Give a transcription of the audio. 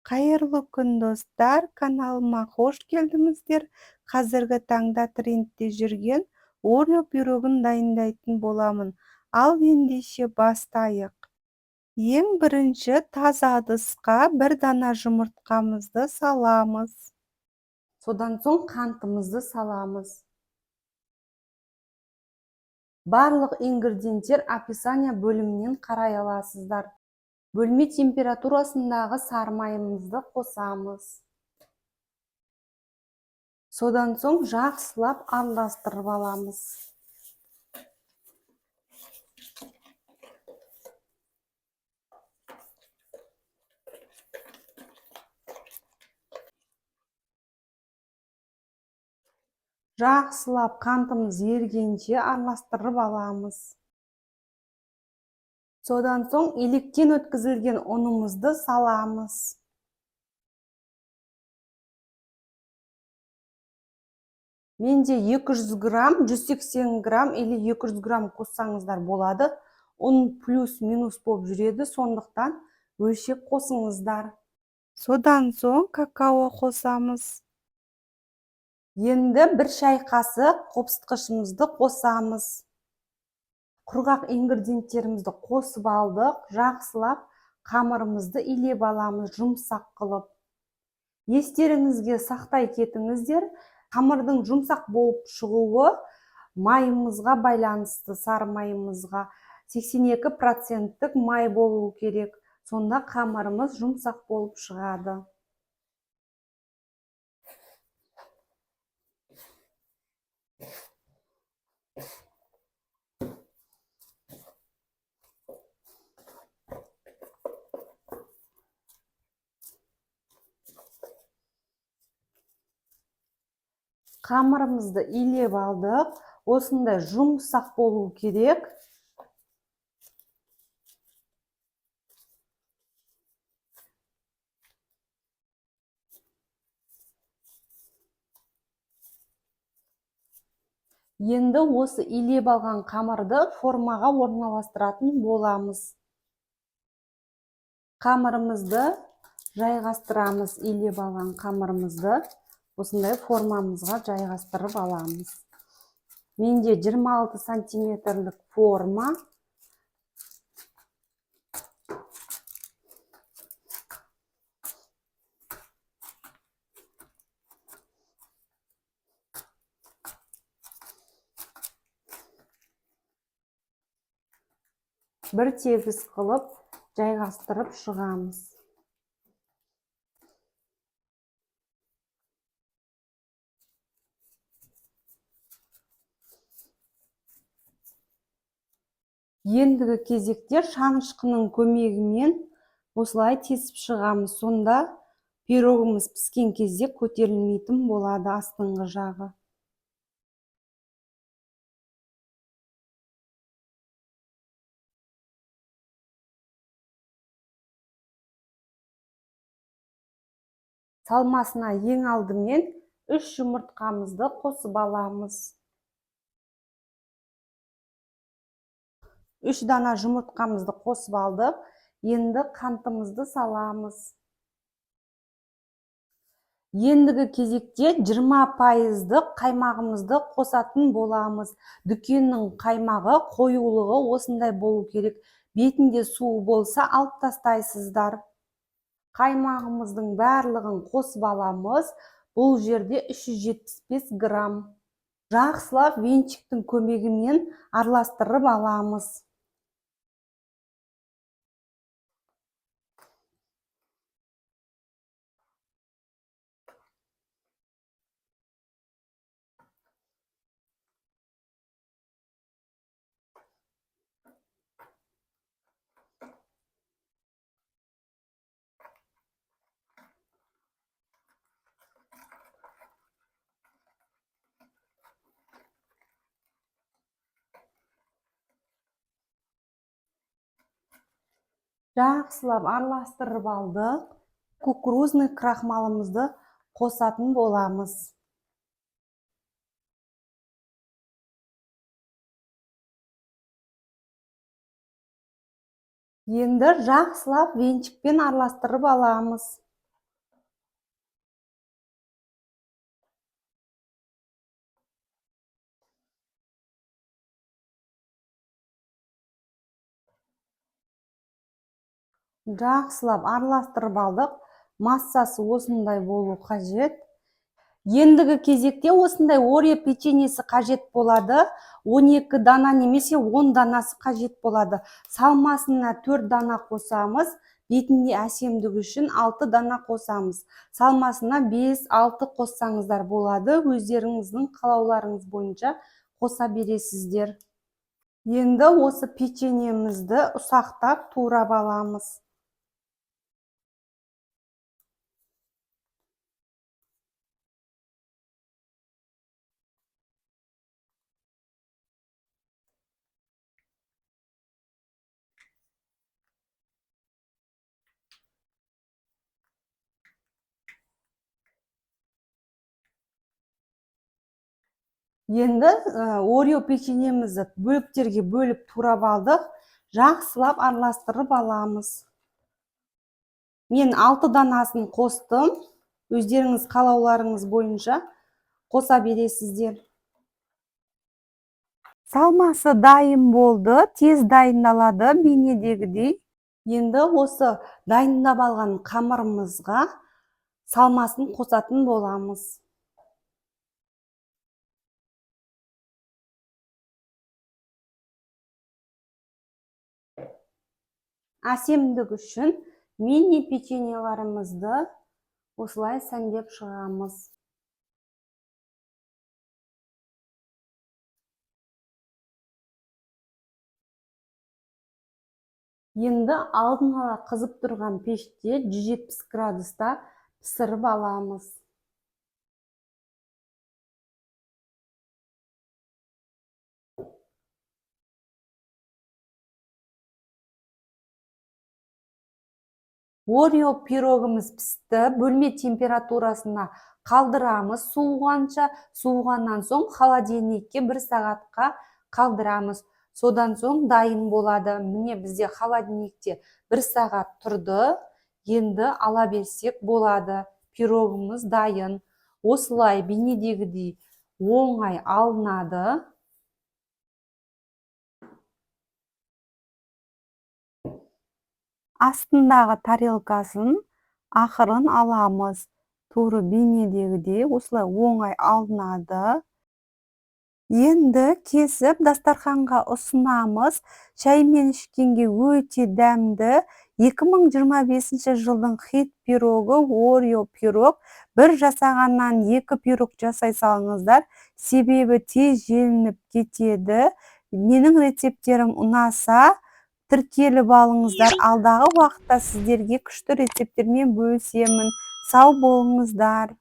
Қайырлы күн достар, каналыма қош келдіңіздер. Қазіргі таңда трендте жүрген Орео пирогын дайындайтын боламын. Ал ендеше бастайық. Ең бірінші таза ыдысқа бір дана жұмыртқамызды саламыз. Содан соң қантымызды саламыз. Барлық ингредиенттер описание бөлімінен қарай аласыздар. Бөлме температурасындағы сары майымызды қосамыз. Содан соң жақсылап араластырып аламыз. Жақсылап қантымыз ергенше араластырып аламыз. Содан соң електен өткізілген ұнымызды саламыз. Менде 200 грамм, 180 грамм или 200 грамм қоссаңыздар болады. Ұн плюс-минус болып жүреді, сондықтан өлшеп қосыңыздар. Содан соң какао қосамыз. Енді бір шай қасық қопсытқышымызды қосамыз. Құрғақ ингредиенттерімізді қосып алдық, жақсылап қамырымызды илеп аламыз, жұмсақ қылып. Естеріңізге сақтай кетіңіздер, қамырдың жұмсақ болып шығуы майымызға байланысты, сары майымызға 82% май болуы керек. Сонда қамырымыз жұмсақ болып шығады. Қамырымызды илеп алдық. Осындай жұмсақ болу керек. Енді осы илеп алған қамырды формаға орналастыратын боламыз. Қамырымызды жайғастырамыз, илеп алған қамырымызды осындай формамызға жайғастырып аламыз. Менде 26 сантиметрлік форма. Бір тегіс қылып жайғастырып шығамыз. Ендігі кезекте шанышқының көмегімен осылай тесіп шығамыз. Сонда пирогымыз піскен кезде көтерілмейтін болады астыңғы жағы. Салмасына ең алдымен 3 жұмыртқамызды қосып аламыз. 3 дана жұмыртқамызды қосып алдық. Енді қантымызды саламыз. Ендігі кезекте 20% қаймағымызды қосатын боламыз. Дүкеннің қаймағы қоюлығы осындай болу керек. Бетінде суы болса алып тастайсыздар. Қаймағымыздың барлығын қосып аламыз. Бұл жерде 375 грамм. Жақсылап венчиктің көмегімен араластырып аламыз. Жақсылап араластырып алдық. Кукурузный крахмалымызды қосатын боламыз. Енді жақсылап венчикпен араластырып аламыз. Жақсылап араластырып алдық. Массасы осындай болу қажет. Ендігі кезекте осындай Орео печеньесі қажет болады. 12 дана немесе 10 данасы қажет болады. Салмасына 4 дана қосамыз. Бетінде әсемдігі үшін 6 дана қосамыз. Салмасына 5-6 қоссаңыздар болады. Өздеріңіздің қалауларыңыз бойынша қоса бересіздер. Енді осы печеньемізді ұсақтап турап аламыз. Енді Орео печеньемізді бөліктерге бөліп турап алдық. Жақсылап араластырып аламыз. Мен 6 данасын қостым. Өздеріңіз қалауларыңыз бойынша қоса бересіздер. Салмасы дайын болды, тез дайындалады бейнедегідей. Енді осы дайындап алған қамырымызға салмасын қосатын боламыз. Әсемдік үшін мини печеньеларымызды осылай сәндеп шығамыз. Енді алдын ала қызып тұрған пеште 170 градуста пісіріп аламыз. Орео пирогымыз пісті. Бөлме температурасына қалдырамыз суығанша. Суығаннан соң холодильникке 1 сағатқа қалдырамыз. Содан соң дайын болады. Міне бізде холодильникте 1 сағат тұрды. Енді ала берсек болады. Пирогымыз дайын. Осылай бейнедегідей оңай алынады. Астындағы тарелкасын ақырын аламыз. Туры бейнедегідей осылай оңай алынады. Енді кесіп дастарханға ұсынамыз. Шаймен ішкенге өте дәмді. 2025 жылдың хит пирогы Орео пирог. Бір жасағаннан 2 пирог жасай салыңыздар. Себебі тез желініп кетеді. Менің рецептерім ұнаса, тіркеліп алыңыздар. Алдағы уақытта сіздерге күшті рецептермен бөлісемін. Сау болыңыздар.